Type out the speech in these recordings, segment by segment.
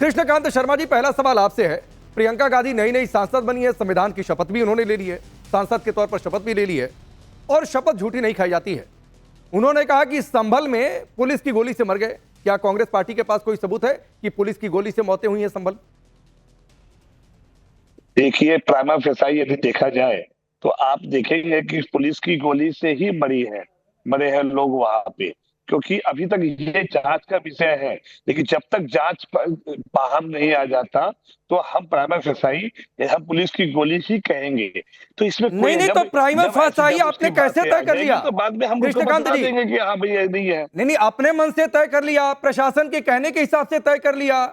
कृष्णकांत शर्मा जी, पहला सवाल आपसे है। प्रियंका गांधी नई नई सांसद बनी है, संविधान की शपथ भी उन्होंने ले ली है, सांसद के तौर पर शपथ भी ले ली है और शपथ झूठी नहीं खाई जाती है। उन्होंने कहा कि संभल में पुलिस की गोली से मर गए। क्या कांग्रेस पार्टी के पास कोई सबूत है कि पुलिस की गोली से मौतें हुई हैं संभल? देखिए, प्राइमा फेसाई यदि देखा जाए तो आप देखेंगे कि पुलिस की गोली से ही मरे हैं लोग वहां पे, क्योंकि अभी तक ये जांच का विषय है। लेकिन जब तक जांच बाहर नहीं आ जाता तो हम प्राइमा फेसाई हम पुलिस की गोली ही कहेंगे। तो इसमें कोई नहीं, तो प्राइमा फेसाई आपने कैसे तय कर लिया? तो बाद में हम उसको बता देंगे कि हाँ भैया नहीं है। नहीं, अपने मन से तय कर लिया, प्रशासन के कहने के हिसाब से तय कर लिया?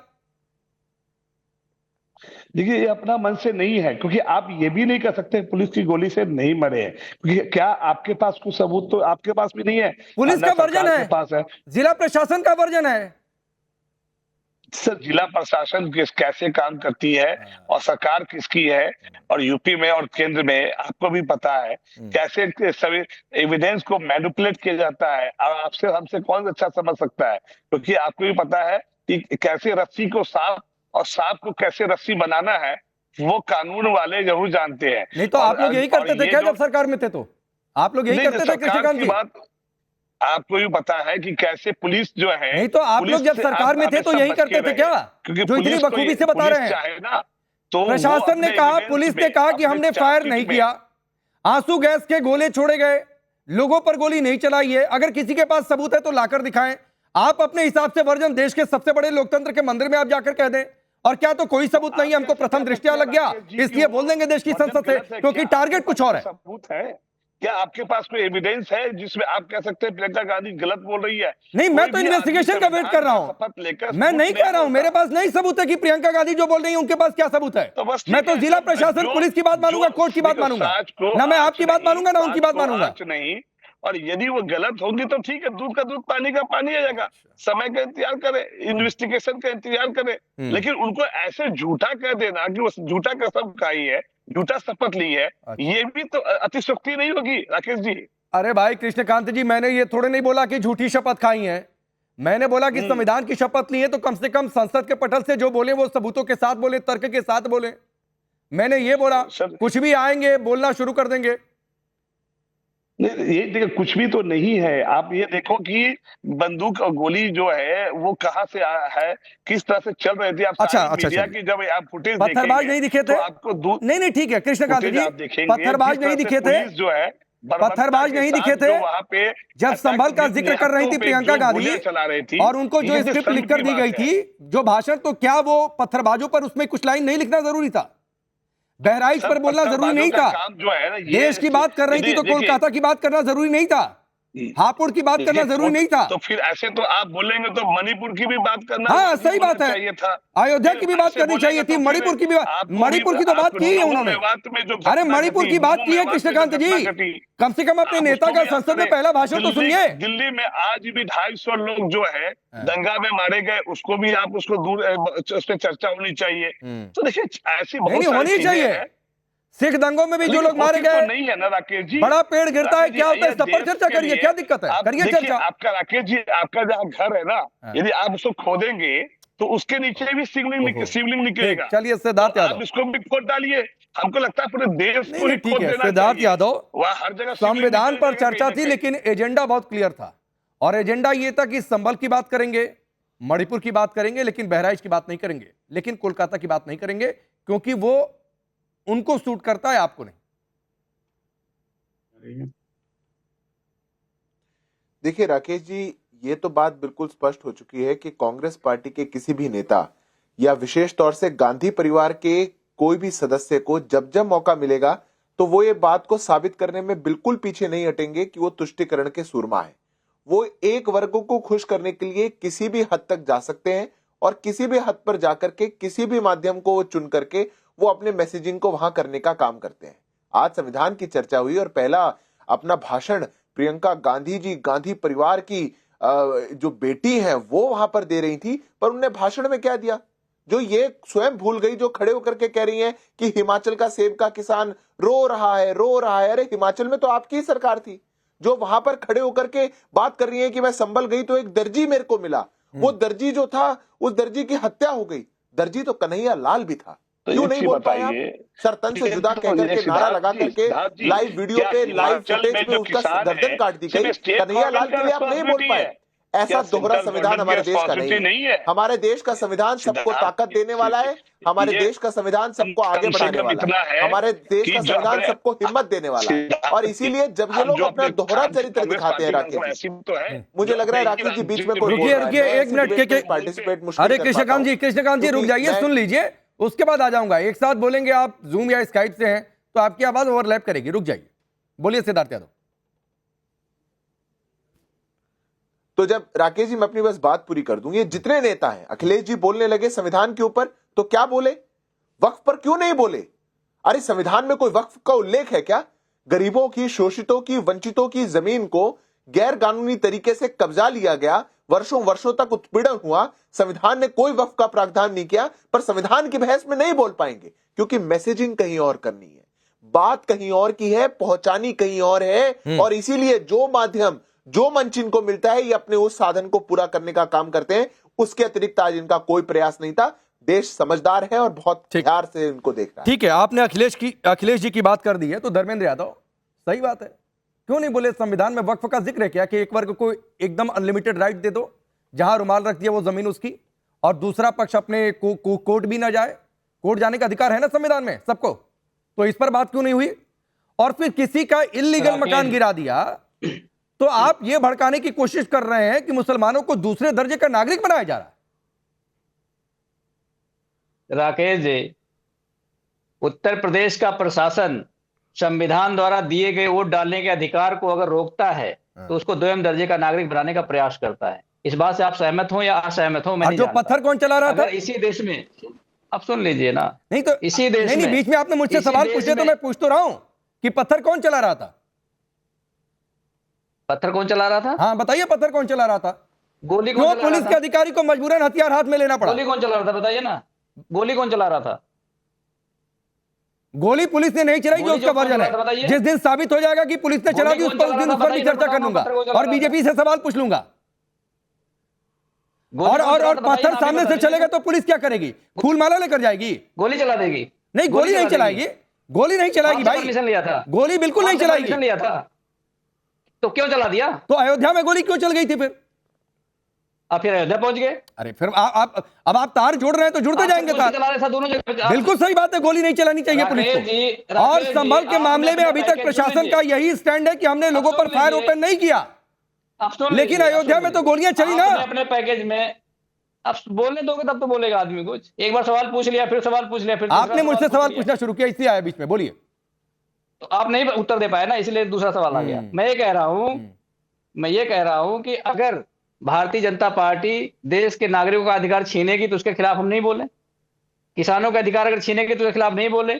देखिए, ये अपना मन से नहीं है, क्योंकि आप ये भी नहीं कर सकते पुलिस की गोली से नहीं मरे हैं, क्योंकि क्या आपके पास कुछ सबूत तो आपके पास भी नहीं है। पुलिस का वर्जन है, पास है, जिला प्रशासन का वर्जन है। सर, जिला प्रशासन कैसे काम करती है और सरकार किसकी है, और यूपी में और केंद्र में आपको भी पता है कैसे सभी एविडेंस को मैनिपुलेट किया जाता है। और आपसे हमसे कौन अच्छा समझ सकता है, क्योंकि आपको भी पता है कि कैसे रस्सी को सांप और सांप को कैसे रस्सी बनाना है, वो कानून वाले जरूर जानते हैं। नहीं तो आप लोग यही करते थे क्या जब सरकार में थे? तो आप लोग यही करते थे कृष्णकांत जी? आपको भी पता है कि कैसे पुलिस जो है। नहीं तो आप लोग जब सरकार में थे तो यही करते थे क्या, जो इतनी बखूबी से बता रहे हैं? ना तो प्रशासन ने कहा, पुलिस ने कहा कि हमने फायर नहीं किया, आंसू गैस के गोले छोड़े गए, लोगों पर गोली नहीं चलाई है। अगर किसी के पास सबूत है तो लाकर दिखाएं। आप अपने हिसाब से वर्जन देश के सबसे बड़े लोकतंत्र के मंदिर में आप जाकर कह दें, और क्या तो कोई सबूत नहीं है, हमको प्रथम दृष्टया लग गया इसलिए बोल देंगे देश की संसद से, क्योंकि टारगेट कुछ और है। सबूत है क्या आपके पास? कोई एविडेंस है जिसमें आप कह सकते हैं प्रियंका गांधी गलत बोल रही है? नहीं, मैं तो इन्वेस्टिगेशन का वेट कर रहा हूं। मैं नहीं कह रहा हूं, मेरे पास नहीं सबूत है कि प्रियंका गांधी जो बोल रही है उनके पास क्या सबूत है। मैं तो जिला प्रशासन पुलिस की बात मानूंगा, कोर्ट की बात मानूंगा, ना मैं आपकी बात मानूंगा ना उनकी बात मानूंगा। नहीं, और यदि वो गलत होंगी तो ठीक है, दूध का दूध पानी का पानी आ जाएगा। समय का इंतजार करें, इन्वेस्टिगेशन का इंतजार करें, लेकिन उनको ऐसे झूठा कह देना कि वो झूठा कसम खाई है, झूठा शपथ ली है, ये भी तो अतिशयोक्ति नहीं होगी राकेश जी? अरे भाई कृष्णकांत जी, मैंने ये थोड़े नहीं बोला कि झूठी शपथ खाई है। मैंने बोला कि संविधान की शपथ ली है तो कम से कम संसद के पटल से जो बोले वो सबूतों के साथ बोले, तर्क के साथ बोले। मैंने ये बोला, कुछ भी आएंगे बोलना शुरू कर देंगे। नहीं, ये देखो कुछ भी तो नहीं है। आप ये देखो कि बंदूक और गोली जो है वो कहाँ से है, किस तरह से चल रही थी। आप मीडिया की जब आप फुटेज पत्थरबाज नहीं दिखे थे, तो आपको नहीं ठीक है कृष्णकांत जी, पत्थरबाज नहीं दिखे थे, जो है पत्थरबाज नहीं दिखे थे वहां पे जब संभल का जिक्र कर रही थी प्रियंका गांधी चला रही थी, और उनको जो स्क्रिप्ट लिखकर दी गई थी, जो भाषण, तो क्या वो पत्थरबाजों पर उसमें कुछ लाइन नहीं लिखना जरूरी था? बहराइच पर बोलना जरूरी नहीं था? जो है ना, देश की बात कर रही थी तो कोलकाता की बात करना जरूरी नहीं था? हापुड़ की बात करना जरूरी नहीं था? तो फिर ऐसे तो आप बोलेंगे तो मणिपुर की भी बात करना, हाँ सही बात है, अयोध्या की भी बात करनी चाहिए थी, मणिपुर की भी बात, मणिपुर की तो बात की है उन्होंने। अरे मणिपुर की बात की है कृष्णकांत जी, कम से कम अपने नेता का संसद में पहला भाषण तो सुनिए। दिल्ली में आज भी 250 लोग जो है दंगा में मारे गए, उसको भी आप उसको दूर, उस पर चर्चा होनी चाहिए। तो देखिए ऐसी बहुत होनी चाहिए। सिख दंगों में भी जो लोग मारे गए, नहीं है ना राकेश जी, बड़ा पेड़ गिरता है, क्या होता है, सब पर चर्चा करिए, क्या दिक्कत है, करिए चर्चा। आपका राकेश जी, आपका जहाँ घर है ना, यदि आप उसको खोदेंगे तो उसके नीचे भी शिवलिंग निकलेगा। चलिए सिद्धार्थ यादव, आप इसको भी खोद डालिए। हमको लगता है पूरे देश को ठीक है सिद्धार्थ यादव, वह हर जगह संविधान पर चर्चा थी लेकिन एजेंडा बहुत क्लियर था, और एजेंडा ये था कि संभल की बात करेंगे, मणिपुर की बात करेंगे, लेकिन बहराइच की बात नहीं करेंगे, लेकिन कोलकाता की बात नहीं करेंगे, क्योंकि वो उनको सूट करता है, आपको नहीं। देखिए राकेश जी, ये तो बात बिल्कुल स्पष्ट हो चुकी है कि कांग्रेस पार्टी के किसी भी नेता या विशेष तौर से गांधी परिवार के कोई भी सदस्य को जब जब मौका मिलेगा तो वो ये बात को साबित करने में बिल्कुल पीछे नहीं हटेंगे कि वो तुष्टीकरण के सूरमा है। वो एक वर्ग को खुश करने के लिए किसी भी हद तक जा सकते हैं और किसी भी हद पर जाकर के किसी भी माध्यम को वो चुन करके वो अपने मैसेजिंग को वहां करने का काम करते हैं। आज संविधान की चर्चा हुई और पहला अपना भाषण प्रियंका गांधी जी, गांधी परिवार की जो बेटी है वो वहां पर दे रही थी, पर उन्होंने भाषण में क्या दिया जो ये स्वयं भूल गई, जो खड़े होकर के कह रही हैं कि हिमाचल का सेब का किसान रो रहा है, रो रहा है। अरे हिमाचल में तो आपकी ही सरकार थी जो वहां पर खड़े होकर के बात कर रही है कि मैं संभल गई तो एक दर्जी मेरे को मिला, वो दर्जी जो था उस दर्जी की हत्या हो गई। दर्जी तो कन्हैया लाल भी था, तो क्यों एक नहीं चीज बोल पाए आप? बताइए, सर तन से जुदा कह करके नारा लगा करके लाइव वीडियो पे, लाइव फुटेज पे उसका गर्दन काट दी गई। कन्हैया लाल के लिए आप नहीं बोल पाए। ऐसा दोहरा संविधान हमारे देश का नहीं है। हमारे देश का संविधान सबको ताकत देने वाला है, हमारे देश का संविधान सबको आगे बढ़ाने वाला है, हमारे देश का संविधान सबको हिम्मत देने वाला है। और इसीलिए जब ये लोग अपना दोहरा चरित्र दिखाते हैं राकेश जी, मुझे लग रहा है राकेश जी बीच में कोई बोल रहा है। रुकिए एक मिनट के पार्टिसिपेट मुश्किल अरे कर कृष्णकांत जी रुक जाइए, सुन लीजिए, उसके बाद आ जाऊंगा। एक साथ बोलेंगे, आप जूम या स्काइप से हैं तो आपकी आवाज ओवरलैप करेगी। रुक जाइए, बोलिए सिद्धार्थ यादव। तो जब राकेश जी मैं अपनी बस बात पूरी कर दूं, ये जितने नेता हैं, अखिलेश जी बोलने लगे संविधान के ऊपर, तो क्या बोले? वक्फ पर क्यों नहीं बोले? अरे संविधान में कोई वक्फ का उल्लेख है क्या? गरीबों की, शोषितों की, वंचितों की जमीन को गैर कानूनी तरीके से कब्जा लिया गया, वर्षों वर्षों तक उत्पीड़न हुआ, संविधान ने कोई वक्फ का प्रावधान नहीं किया। पर संविधान की बहस में नहीं बोल पाएंगे क्योंकि मैसेजिंग कहीं और करनी है, बात कहीं और की है, पहुंचानी कहीं और है। और इसीलिए जो माध्यम, जो मंच इनको मिलता है, ये अपने उस साधन को पूरा करने का काम करते हैं। उसके अतिरिक्त आज इनका कोई प्रयास नहीं था। देश समझदार है और बहुत ध्यान से इनको देख रहा है। ठीक है, आपने अखिलेश जी की बात कर दी है, तो धर्मेंद्र यादव सही बात है, क्यों नहीं बोले? संविधान में वक्फ का जिक्र है क्या कि एक वर्ग को एकदम अनलिमिटेड राइट दे दो, जहां रुमाल रख दिया वो जमीन उसकी, और दूसरा पक्ष अपने कोर्ट भी ना जाए? कोर्ट जाने का अधिकार है ना संविधान में सबको, तो इस पर बात क्यों नहीं हुई? और फिर किसी का इल्लीगल मकान गिरा दिया तो आप ये भड़काने की कोशिश कर रहे हैं कि मुसलमानों को दूसरे दर्जे का नागरिक बनाया जा रहा है। राकेश जी, उत्तर प्रदेश का प्रशासन संविधान द्वारा दिए गए वोट डालने के अधिकार को अगर रोकता है तो उसको द्वितीय दर्जे का नागरिक बनाने का प्रयास करता है। इस बात से आप सहमत हो या असहमत हो, मैं नहीं जो जानता। पत्थर कौन चला रहा था इसी देश में, आप सुन लीजिए ना, नहीं तो इसी देश नहीं, में, बीच में आपने मुझसे सवाल पूछे तो मैं पूछ तो रहा हूं कि पत्थर कौन चला रहा था? पत्थर कौन चला रहा था? हाँ बताइए, पत्थर कौन चला रहा था? गोली क्यों पुलिस के अधिकारी को मजबूरन हथियार हाथ में लेना पड़ा? गोली कौन चला रहा था बताइए ना, गोली कौन चला रहा था? गोली पुलिस ने नहीं चलाई, जो उसका वर्जन है। जिस दिन साबित हो जाएगा कि पुलिस ने चला दी, उस पर भी चर्चा कर लूंगा और बीजेपी से सवाल पूछ लूंगा। और पत्थर सामने से चलेगा तो पुलिस क्या करेगी? फूल माला लेकर जाएगी? गोली चला देगी? नहीं, गोली नहीं चलाएगी, गोली नहीं चलाएगी भाई, परमिशन लिया था, गोली बिल्कुल नहीं चलाएगी। लिया था तो क्यों चला दिया? तो अयोध्या में गोली क्यों चल गई थी फिर? आप फिर अयोध्या पहुंच गए। अरे फिर अब आप तार जोड़ रहे हैं तो जुड़ते जाएंगे तार। चला रहे थे दोनों जगह। बिल्कुल सही बात है, गोली नहीं चलानी चाहिए पुलिस को। और संभल के मामले में अभी तक प्रशासन का यही स्टैंड है कि हमने लोगों पर फायर ओपन नहीं किया, लेकिन अयोध्या में तो गोलियां चली ना। अपने पैकेज में आप बोलने दोगे तब तो बोलेगा आदमी कुछ। एक बार सवाल पूछ लिया, फिर सवाल पूछ लिया, फिर आपने मुझसे सवाल पूछना शुरू किया, इसलिए आया बीच में। बोलिए। तो आप नहीं उत्तर दे पाए ना, इसलिए दूसरा सवाल आ गया। मैं ये कह रहा हूं कि अगर भारतीय जनता पार्टी देश के नागरिकों का अधिकार छीनेगी तो उसके खिलाफ हम नहीं बोले, किसानों का अधिकार अगर छीनेगी तो उसके खिलाफ नहीं बोले।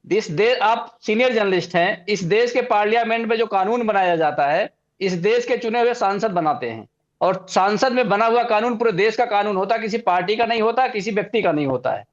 इस देश, आप सीनियर जर्नलिस्ट हैं, इस देश के पार्लियामेंट में जो कानून बनाया जाता है, इस देश के चुने हुए सांसद बनाते हैं, और सांसद में बना हुआ कानून पूरे देश का कानून होता है, किसी पार्टी का नहीं होता, किसी व्यक्ति का नहीं होता है।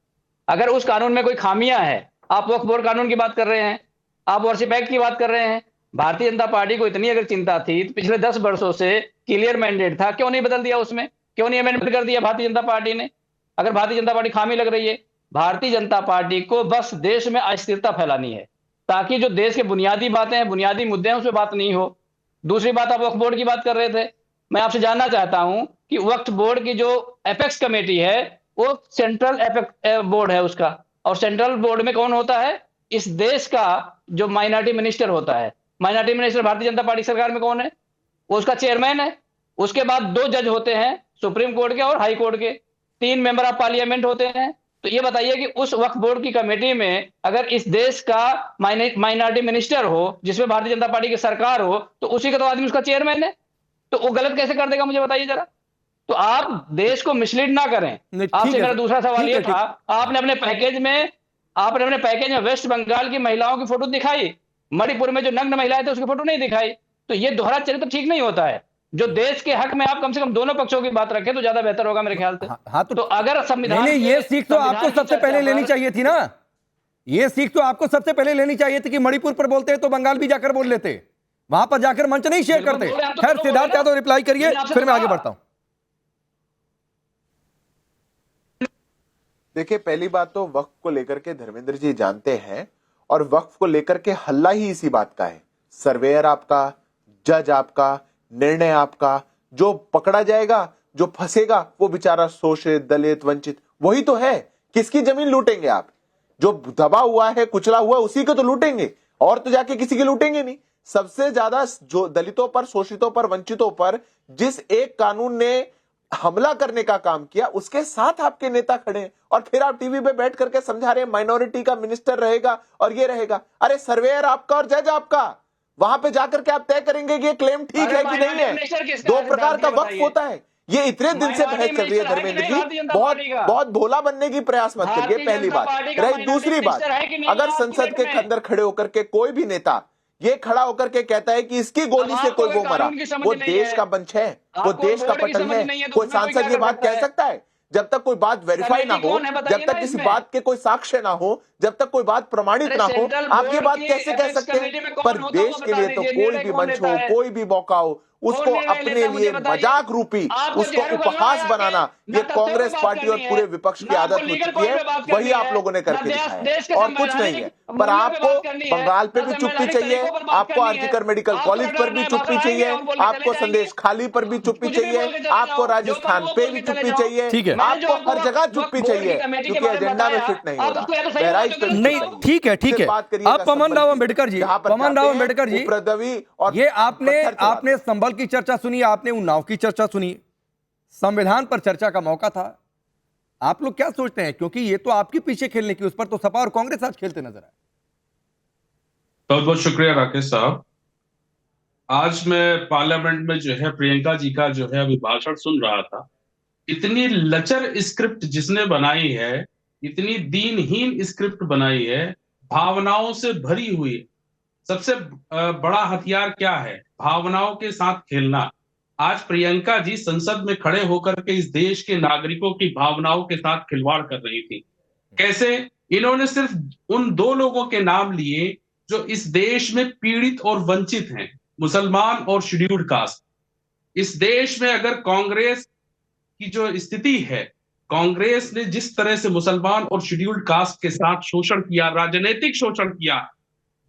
अगर उस कानून में कोई खामियां है, आप वक्फ बोर्ड कानून की बात कर रहे हैं, आप वर्शिप एक्ट की बात कर रहे हैं, भारतीय जनता पार्टी को इतनी अगर चिंता थी तो पिछले 10 वर्षों से क्लियर मैंडेट था, क्यों नहीं बदल दिया? उसमें क्यों नहीं अमेंडमेंट कर दिया भारतीय जनता पार्टी ने? अगर भारतीय जनता पार्टी खामी लग रही है, भारतीय जनता पार्टी को बस देश में अस्थिरता फैलानी है, ताकि जो देश के बुनियादी बातें हैं, बुनियादी मुद्दे हैं, उस पर बात नहीं हो। दूसरी बात, आप वक्फ बोर्ड की बात कर रहे थे, मैं आपसे जानना चाहता हूं कि वक्फ बोर्ड की जो एपेक्स कमेटी है वो सेंट्रल एपेक्स बोर्ड है उसका, और सेंट्रल बोर्ड में कौन होता है? इस देश का जो माइनॉरिटी मिनिस्टर होता है। Minority minister Bharatiya Janata party सरकार में कौन है? वो उसका चेयरमैन है। उसके बाद 2 जज होते हैं सुप्रीम कोर्ट के और हाई कोर्ट के, 3 मेंबर ऑफ पार्लियामेंट होते हैं। तो ये बताइए कि उस वक्फ बोर्ड की कमेटी में अगर इस देश का माइनॉरिटी मिनिस्टर हो, जिसमें भारतीय जनता पार्टी की सरकार हो, तो उसी का तो आदमी उसका चेयरमैन है, तो वो गलत कैसे कर देगा? मुझे बताइए जरा। तो आप देश को मिसलीड ना करें। आपसे मेरा दूसरा सवाल ये था, आपने अपने पैकेज में वेस्ट बंगाल की महिलाओं की फोटो दिखाई, मणिपुर में जो नग्न महिलाएं थे उसकी फोटो नहीं दिखाई। तो ये दोहरा चरित्र ठीक नहीं होता है। जो देश के हक में आप कम से कम दोनों पक्षों की बात रखें तो ज्यादा बेहतर होगा मेरे ख्याल से। हाँ, तो अगर संविधान, ये सीख तो आपको सबसे पहले लेनी चाहिए थी ना। ये सीख तो आपको सबसे पहले लेनी चाहिए थी कि मणिपुर पर बोलते तो बंगाल भी जाकर बोल लेते, वहां पर जाकर मंच नहीं शेयर करते। खैर सिद्धार्थ यादव रिप्लाई करिए, फिर मैं आगे बढ़ता हूं। देखिए, पहली बात तो वक्फ को लेकर के धर्मेंद्र जी जानते हैं, और वक्फ को लेकर के हल्ला ही इसी बात का है। सर्वेयर आपका, जज आपका, निर्णय आपका, जो पकड़ा जाएगा, जो फंसेगा वो बेचारा शोषित, दलित, वंचित वही तो है। किसकी जमीन लूटेंगे आप? जो दबा हुआ है, कुचला हुआ, उसी को तो लूटेंगे, और तो जाके किसी की लूटेंगे नहीं। सबसे ज्यादा जो दलितों पर, शोषितों पर, वंचितों पर जिस एक कानून ने हमला करने का काम किया, उसके साथ आपके नेता खड़े हैं, और फिर आप टीवी पे बैठ करके समझा रहे हैं माइनॉरिटी का मिनिस्टर रहेगा और ये रहेगा। अरे सर्वेयर आपका और जज आपका, वहां पे जाकर के आप तय करेंगे कि ये क्लेम ठीक है कि नहीं है। दो प्रकार का वक्फ होता है। ये इतने दिन से बहस चल रही है धर्मेंद्र जी, बहुत भोला बनने की प्रयास मत करिए, पहली बात। रही दूसरी बात, अगर संसद के अंदर खड़े होकर के कोई भी नेता ये खड़ा होकर के कहता है कि इसकी गोली से कोई वो मरा, वो देश का वंश है, वो देश का पटल है, कोई सांसद ये बात कह सकता है? जब तक कोई बात वेरीफाई ना हो, जब तक किसी बात के कोई साक्ष्य ना हो, जब तक कोई बात प्रमाणित ना हो, आप ये बात कैसे कह सकते हैं? पर देश के लिए तो कोई भी मंच हो, कोई भी मौका हो, उसको अपने लिए मजाक रूपी, उसको उपहास बनाना, ये कांग्रेस पार्टी और पूरे विपक्ष की आदत हो चुकी है। वही आप लोगों ने करके दिखाया, और कुछ नहीं है। पर आपको बंगाल पे भी चुप्पी चाहिए, आपको आरजीकर मेडिकल कॉलेज पर भी चुप्पी चाहिए, आपको संदेश खाली पर भी चुप्पी चाहिए, आपको राजस्थान पे भी चुप्पी चाहिए, आपको हर जगह चुप्पी चाहिए, क्योंकि एजेंडा में फिट नहीं हो रहा। बहराइच पे नहीं, ठीक है, ठीक है। अब पवन राव अम्बेडकर जी, पवन राव अम्बेडकर जी, और ये आपने संभल की चर्चा सुनी, आपने उन्नाव की चर्चा सुनी, संविधान पर चर्चा का मौका था। आप लोग क्या सोचते हैं? क्योंकि ये तो आपके पीछे खेलने की, उस पर तो सपा और कांग्रेस आज खेलते नजर आए। बहुत बहुत शुक्रिया राकेश साहब। आज मैं पार्लियामेंट में जो है प्रियंका जी का जो है अभी भाषण सुन रहा था। इतनी लचर स्क्रिप्ट जिसने बनाई है, इतनी दीनहीन स्क्रिप्ट बनाई है, भावनाओं से भरी हुई। सबसे बड़ा हथियार क्या है? भावनाओं के साथ खेलना। आज प्रियंका जी संसद में खड़े होकर के इस देश के नागरिकों की भावनाओं के साथ खिलवाड़ कर रही थी। कैसे? इन्होंने सिर्फ उन दो लोगों के नाम लिए जो इस देश में पीड़ित और वंचित हैं, मुसलमान और शेड्यूल्ड कास्ट। इस देश में अगर कांग्रेस की जो स्थिति है, कांग्रेस ने जिस तरह से मुसलमान और शेड्यूल्ड कास्ट के साथ शोषण किया, राजनीतिक शोषण किया।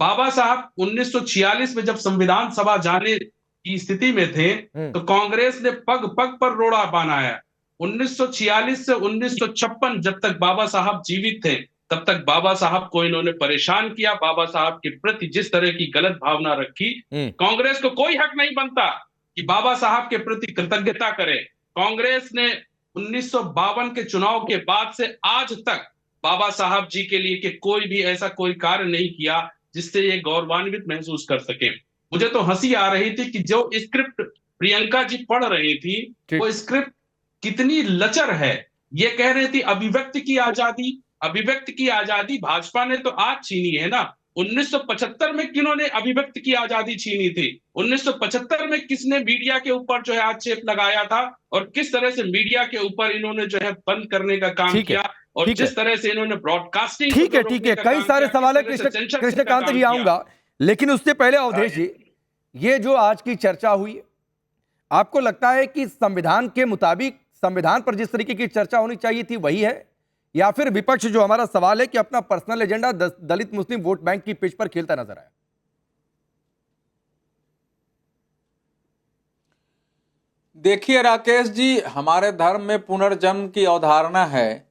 बाबा साहब 1946 में जब संविधान सभा जाने की स्थिति में थे, तो कांग्रेस ने पग पग पर रोड़ा बनाया। 1946 से 1956 जब तक बाबा साहब जीवित थे, तब तक बाबा साहब को इन्होंने परेशान किया। बाबा साहब के प्रति जिस तरह की गलत भावना रखी, कांग्रेस को कोई हक नहीं बनता कि बाबा साहब के प्रति कृतज्ञता करे। कांग्रेस ने 1952 के चुनाव के बाद से आज तक बाबा साहब जी के लिए कि कोई भी ऐसा कोई कार्य नहीं किया जिससे ये गौरवान्वित महसूस कर सके। मुझे तो हंसी आ रही थी कि जो स्क्रिप्ट प्रियंका जी पढ़ रही थी, वो स्क्रिप्ट कितनी लचर है। ये कह रही थी अभिव्यक्ति की आजादी, अभिव्यक्ति की आजादी भाजपा ने तो आज छीनी है ना। 1975 में किन्होंने अभिव्यक्ति की आजादी छीनी थी? 1975 में किसने मीडिया के ऊपर जो है आक्षेप लगाया था, और किस तरह से मीडिया के ऊपर इन्होंने जो है बंद करने का काम किया, और जिस तरह से इन्होंने ब्रॉडकास्टिंग। ठीक है, ठीक है, कई सारे सवाल है कृष्णकांत जी, आऊंगा, लेकिन उससे पहले अवधेश जी, ये जो आज की चर्चा हुई, आपको लगता है कि संविधान के मुताबिक, संविधान पर जिस तरीके की चर्चा होनी चाहिए थी वही है, या फिर विपक्ष जो हमारा सवाल है कि अपना पर्सनल एजेंडा दलित मुस्लिम वोट बैंक की पिच पर खेलता नजर आया? देखिए राकेश जी, हमारे धर्म में पुनर्जन्म की अवधारणा है,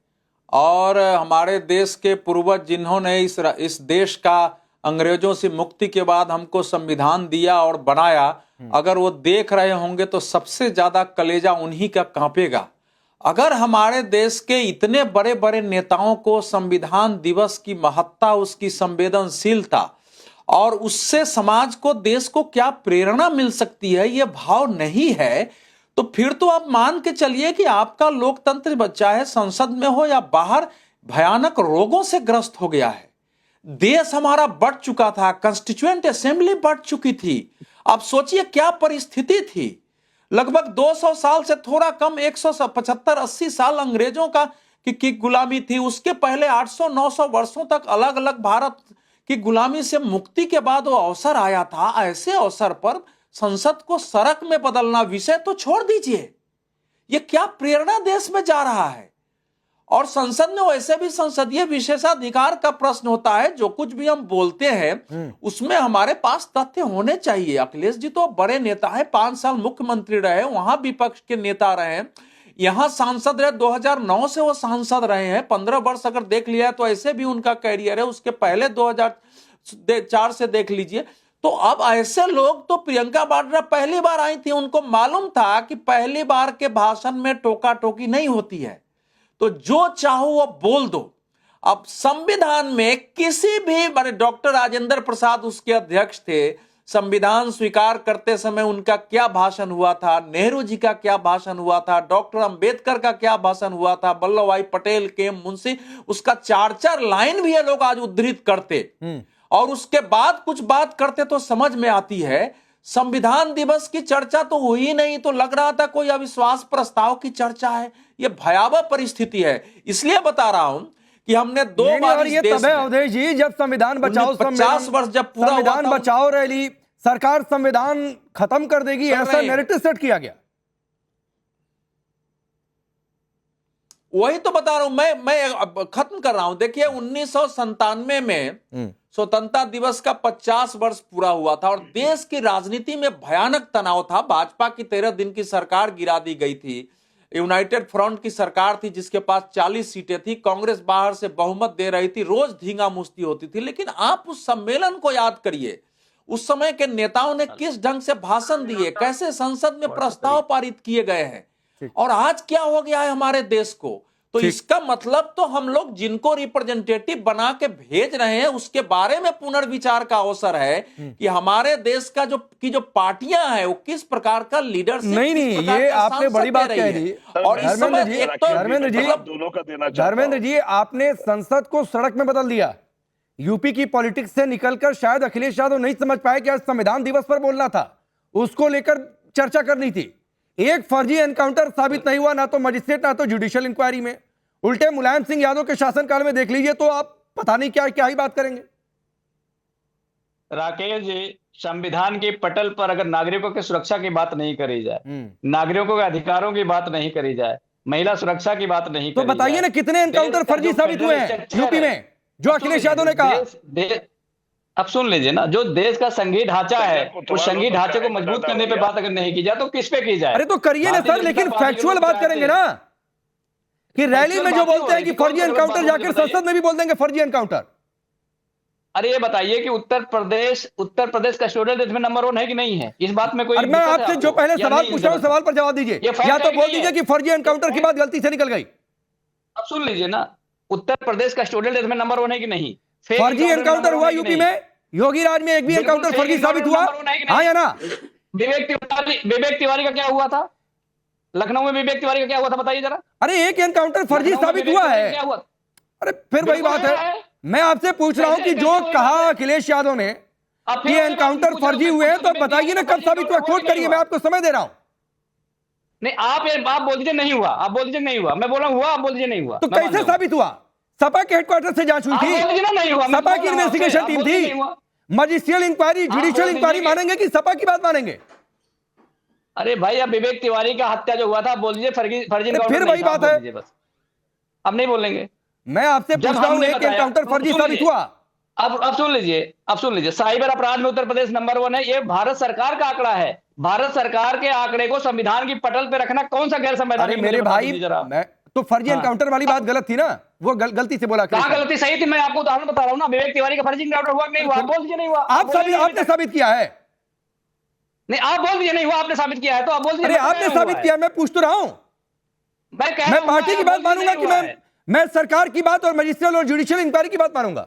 और हमारे देश के पूर्वज जिन्होंने इस देश का अंग्रेजों से मुक्ति के बाद हमको संविधान दिया और बनाया, अगर वो देख रहे होंगे तो सबसे ज्यादा कलेजा उन्हीं का कांपेगा। अगर हमारे देश के इतने बड़े बड़े नेताओं को संविधान दिवस की महत्ता, उसकी संवेदनशीलता और उससे समाज को, देश को क्या प्रेरणा मिल सकती है, ये भाव नहीं है, तो फिर तो आप मान के चलिए कि आपका लोकतंत्र, चाहे संसद में हो या बाहर, भयानक रोगों से ग्रस्त हो गया है। देश हमारा बढ़ चुका था, कंस्टिट्यूएंट असेंबली बढ़ चुकी थी। आप सोचिए क्या परिस्थिति थी। लगभग 200 साल से थोड़ा कम, 175-80 साल अंग्रेजों की गुलामी थी। उसके पहले 800-900 वर्षों तक अलग अलग भारत की गुलामी से मुक्ति के बाद वो अवसर आया था। ऐसे अवसर पर संसद को सड़क में बदलना, विषय तो छोड़ दीजिए, ये क्या प्रेरणा देश में जा रहा है। और संसद में वैसे भी संसदीय विशेषाधिकार का प्रश्न होता है। जो कुछ भी हम बोलते हैं उसमें हमारे पास तथ्य होने चाहिए। अखिलेश जी तो बड़े नेता है, 5 साल मुख्यमंत्री रहे, वहां विपक्ष के नेता रहे, यहां सांसद रहे, 2009 से वो सांसद रहे हैं, 15 वर्ष अगर देख लिया है तो ऐसे भी उनका कैरियर है। उसके पहले 2004 से देख लीजिए। तो अब ऐसे लोग, तो प्रियंका वाड्रा पहली बार आई थी, उनको मालूम था कि पहली बार के भाषण में टोका टोकी नहीं होती है, तो जो चाहो वो बोल दो। अब संविधान में किसी भी, माने डॉक्टर राजेंद्र प्रसाद उसके अध्यक्ष थे, संविधान स्वीकार करते समय उनका क्या भाषण हुआ था, नेहरू जी का क्या भाषण हुआ था, डॉक्टर अंबेडकर का क्या भाषण हुआ था, वल्लभ भाई पटेल के, मुंशी, उसका 4-4 लाइन भी ये लोग आज उद्धृत करते और उसके बाद कुछ बात करते तो समझ में आती है। संविधान दिवस की चर्चा तो हुई नहीं, तो लग रहा था कोई अविश्वास प्रस्ताव की चर्चा है। यह भयावह परिस्थिति है। इसलिए बता रहा हूं कि हमने 2 बार ये तब है अवधेश जी जब संविधान बचाओ 50 वर्ष जब पूरा संविधान बचाओ रैली, सरकार संविधान खत्म कर देगी, ऐसा नैरेटिव सेट किया गया। वही तो बता रहा हूं मैं खत्म कर रहा हूं। देखिए 1997 में स्वतंत्रता दिवस का 50 वर्ष पूरा हुआ था और देश की राजनीति में भयानक तनाव था। भाजपा की 13 दिन की सरकार गिरा दी गई थी। यूनाइटेड फ्रंट की सरकार थी जिसके पास 40 सीटें थी। कांग्रेस बाहर से बहुमत दे रही थी, रोज धींगा मुश्ती होती थी। लेकिन आप उस सम्मेलन को याद करिए, उस समय के नेताओं ने किस ढंग से भाषण दिए, कैसे संसद में प्रस्ताव पारित किए गए हैं, और आज क्या हो गया है हमारे देश को। तो इसका मतलब तो हम लोग जिनको रिप्रेजेंटेटिव बना के भेज रहे हैं उसके बारे में पुनर्विचार का अवसर है कि हमारे देश का जो पार्टियां हैं वो किस प्रकार का लीडरशिप, नहीं ये आपने बड़ी बात कह दी। और इस समय धर्मेंद्र जी आपने संसद को सड़क में बदल दिया। यूपी की पॉलिटिक्स से निकलकर शायद अखिलेश यादव नहीं समझ पाए कि आज संविधान दिवस पर बोलना था, उसको लेकर चर्चा करनी थी। एक फर्जी एनकाउंटर साबित नहीं हुआ, ना तो मजिस्ट्रेट ना तो जुडिशियल इंक्वायरी में। उल्टे मुलायम सिंह यादव के शासनकाल में देख लीजिए तो आप पता नहीं क्या ही बात करेंगे। राकेश जी, संविधान के पटल पर अगर नागरिकों की सुरक्षा की बात नहीं करी जाए, नागरिकों के अधिकारों की बात नहीं करी जाए, महिला सुरक्षा की बात नहीं तो बताइए ना कितने एनकाउंटर फर्जी साबित हुए हैं यूपी में, जो अखिलेश यादव ने कहा। अब सुन लीजिए ना, जो देश का संघीय ढांचा है उस संघीय ढांचे को मजबूत करने पे बात अगर नहीं की जाए तो किस पे की जाए। अरे तो करिए ना सर, लेकिन फैक्चुअल बात करेंगे ना, कि रैली में जो बोलते हैं कि फर्जी एनकाउंटर जाकर संसद में भी बोल देंगे फर्जी एनकाउंटर। अरे ये बताइए कि उत्तर प्रदेश कस्टोडियल डेथ में नंबर 1 है कि नहीं है? इस बात में कोई, मैं आपसे जो पहले सवाल पूछ रहा हूं सवाल पर जवाब दीजिए, या तो बोल दीजिए कि फर्जी एनकाउंटर की बात गलती से निकल गई। अब सुन लीजिए ना, उत्तर प्रदेश कस्टोडियल डेथ में नंबर 1 है कि नहीं? फर्जी एनकाउंटर हुआ यूपी में, योगी राज में एक भी एनकाउंटर फर्जी साबित हुआ, हाँ या ना? विवेक तिवारी का क्या हुआ था? लखनऊ में विवेक तिवारी का क्या हुआ था बताइए जरा। अरे एक एनकाउंटर फर्जी साबित हुआ है। अरे फिर वही बात है, मैं आपसे पूछ रहा हूं कि जो कहा अखिलेश यादव ने कि एनकाउंटर फर्जी हुए हैं, तो बताइए ना कब साबित हुआ, कोट करिए, मैं आपको समय दे रहा हूं। नहीं आप बोल दीजिए नहीं हुआ, आप बोल दीजिए नहीं हुआ, मैं बोल रहा हूं हुआ, आप बोल दीजिए नहीं हुआ। तो कैसे साबित हुआ? सपा के हेडक्वार्टर से जांच हुई थी, सपा की इन्वेस्टिगेशन टीम थी, मजिस्ट्रियल इंक्वायरी, जुडिशियल इंक्वायरी मानेंगे कि सपा की बात मानेंगे? अरे भाई, अब विवेक तिवारी का हत्या जो हुआ था बोल दीजिए फर्जी। फिर वही बात है, बस अब नहीं बोलेंगे। मैं आपसे पूछ रहा हूं, एक एनकाउंटर फर्जी साबित हुआ। अब सुन लीजिए, साइबर अपराध में उत्तर प्रदेश नंबर 1 है। ये भारत सरकार का आंकड़ा है। भारत सरकार के आंकड़े को संविधान की पटल पे रखना कौन सा गैर संवैधानिक? मेरे भाई, मैं तो फर्जी एनकाउंटर वाली बात गलत थी ना, वो गलती से बोला। कहां गलती सही थी? मैं आपको उदाहरण बता रहा हूं ना, विवेक तिवारी का फर्जी एनकाउंटर हुआ नहीं हुआ? आप बोल दीजिए नहीं हुआ। आपने साबित किया है। नहीं, आप बोल दीजिए नहीं हुआ, आपने साबित किया है तो आप बोल दीजिए। अरे आपने साबित किया, मैं पूछ तो रहा हूं। मैं पार्टी की बात मानूंगा कि मैं सरकार की बात और मजिस्ट्रियल और जुडिशियल इंक्वायरी की बात मानूंगा?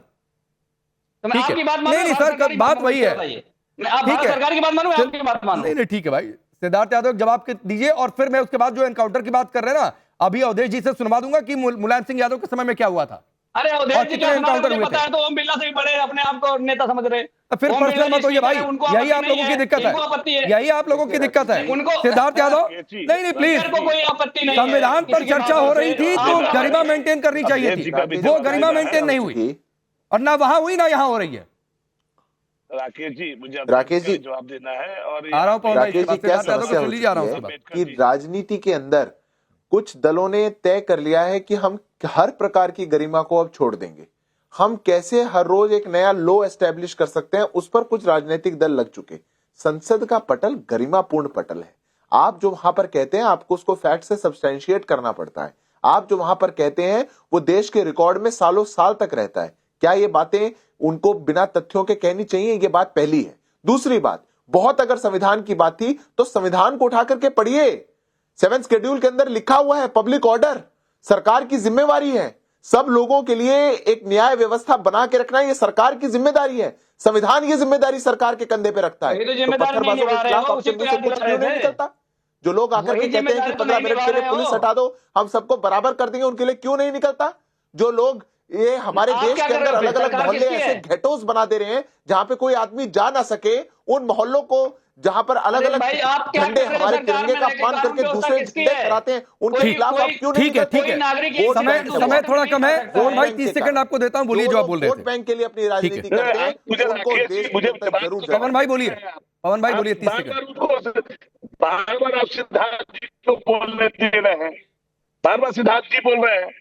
तो मैं आपकी बात मानूंगा। नहीं सर, बात वही है। ठीक है, सरकार की बात मानूंगा, आपकी बात मानूंगा। नहीं ठीक है भाई, सिद्धार्थ यादव जवाब दीजिए, और फिर मैं उसके बाद जो एनकाउंटर की बात कर रहे हैं ना, अभी अवधेश जी से सुनवा दूंगा कि मुलायम सिंह यादव के समय में क्या हुआ था। अरे अवधेश जी, एनकाउंटर हुए पता है तो ओम बिरला से भी बड़े अपने आप को नेता समझ रहे। फिर पर्सनल मत होइए भाई, यही आप लोगों की दिक्कत है, यही आप लोगों की दिक्कत है। सिद्धार्थ यादव, नहीं प्लीज, कोई आपत्ति नहीं। संविधान पर चर्चा हो रही थी तो गरिमा मेंटेन करनी चाहिए थी, वो गरिमा मेंटेन नहीं हुई, और ना वहां हुई ना यहाँ हो रही है। राकेश जी जवाब देना है। और राकेश जी, क्या समस्या हो चुकी है कि राजनीति के अंदर कुछ दलों ने तय कर लिया है कि हर प्रकार की गरिमा को अब छोड़ देंगे। हम कैसे हर रोज एक नया लो एस्टेब्लिश कर सकते हैं, उस पर कुछ राजनीतिक दल लग चुके। संसद का पटल गरिमापूर्ण पटल है। आप जो वहां पर कहते हैं आपको उसको फैक्ट से सब्सटेंशिएट करना पड़ता है। आप जो वहां पर कहते हैं वो देश के रिकॉर्ड में सालों साल तक रहता है। क्या ये बातें उनको बिना तथ्यों के कहनी चाहिए? ये बात पहली है। दूसरी बात, बहुत अगर संविधान की बात थी तो संविधान को उठा करके पढ़िए। 7th शेड्यूल के अंदर लिखा हुआ है पब्लिक ऑर्डर सरकार की जिम्मेवारी है। सब लोगों के लिए एक न्याय व्यवस्था बना के रखना ये सरकार की जिम्मेदारी है। संविधान ये जिम्मेदारी सरकार के कंधे पे रखता है। ये तो जिम्मेदारी नहीं निभा रहे हो, उसी पे कुछ क्यों नहीं निकलता? जो लोग आकर के कहते हैं कि 15 मिनट के लिए पुलिस हटा दो, हम सबको बराबर कर देंगे, उनके लिए क्यों नहीं निकलता? जो लोग ये हमारे देश के अंदर अलग अलग मोहल्ले ऐसे घेटोस बना दे रहे हैं जहां पे कोई आदमी जा ना सके, उन मोहल्लों को जहां पर अलग अलग झंडे हमारे तिरंगे का अपमान करके दूसरे झंडे फहराते हैं, उनके खिलाफ आप क्यों नहीं? ठीक है समय थोड़ा कम है। पवन भाई 30 सेकंड आपको देता हूं, बोलिए जो आप बोल रहे थे। वोट बैंक के लिए अपनी राजनीति करते हैं, उनको देश जरूर। पवन भाई बोलिए, पवन भाई बोलिए 30 सेकंड। बार बार आप सिद्धार्थ जी को बोलने दे रहे हैं, बार बार सिद्धार्थ जी बोल रहे हैं।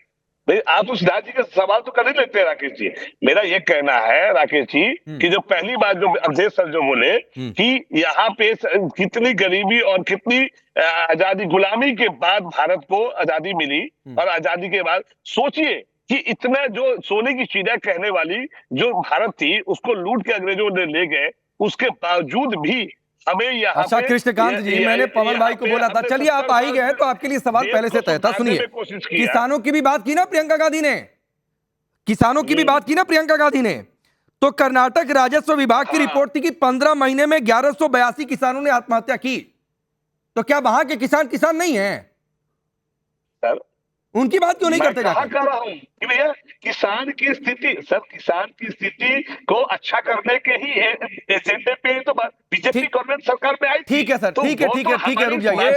भाई आप तो सिद्धार्थ जी का सवाल तो कर ही लेते हैं राकेश जी। मेरा ये कहना है राकेश जी कि जो पहली बात जो अवधेश सर जो बोले कि यहाँ पे कितनी गरीबी और कितनी आजादी, गुलामी के बाद भारत को आजादी मिली, और आजादी के बाद सोचिए कि इतना जो सोने की चिड़िया कहने वाली जो भारत थी उसको लूट के अंग्रेजों ने ले गए, उसके बावजूद भी हमें यहाँ अच्छा कृष्णकांत जी, मैंने पवन भाई को बोला था, चलिए आप आ ही गए तो आपके लिए सवाल पहले से तय था। सुनिए, किसानों की भी बात की ना प्रियंका गांधी ने, किसानों की भी बात की ना प्रियंका गांधी ने, तो कर्नाटक राजस्व विभाग की रिपोर्ट थी कि 15 महीने में 1182 किसानों ने आत्महत्या की। तो क्या वहां के किसान किसान नहीं है? सर उनकी बात क्यों नहीं करते? मैं कर रहा हूँ कि भैया किसान की स्थिति, सर किसान की स्थिति को अच्छा करने के ही एजेंडे पे तो बीजेपी गवर्नमेंट सरकार में आई। ठीक है सर, ठीक है रुक जाइए।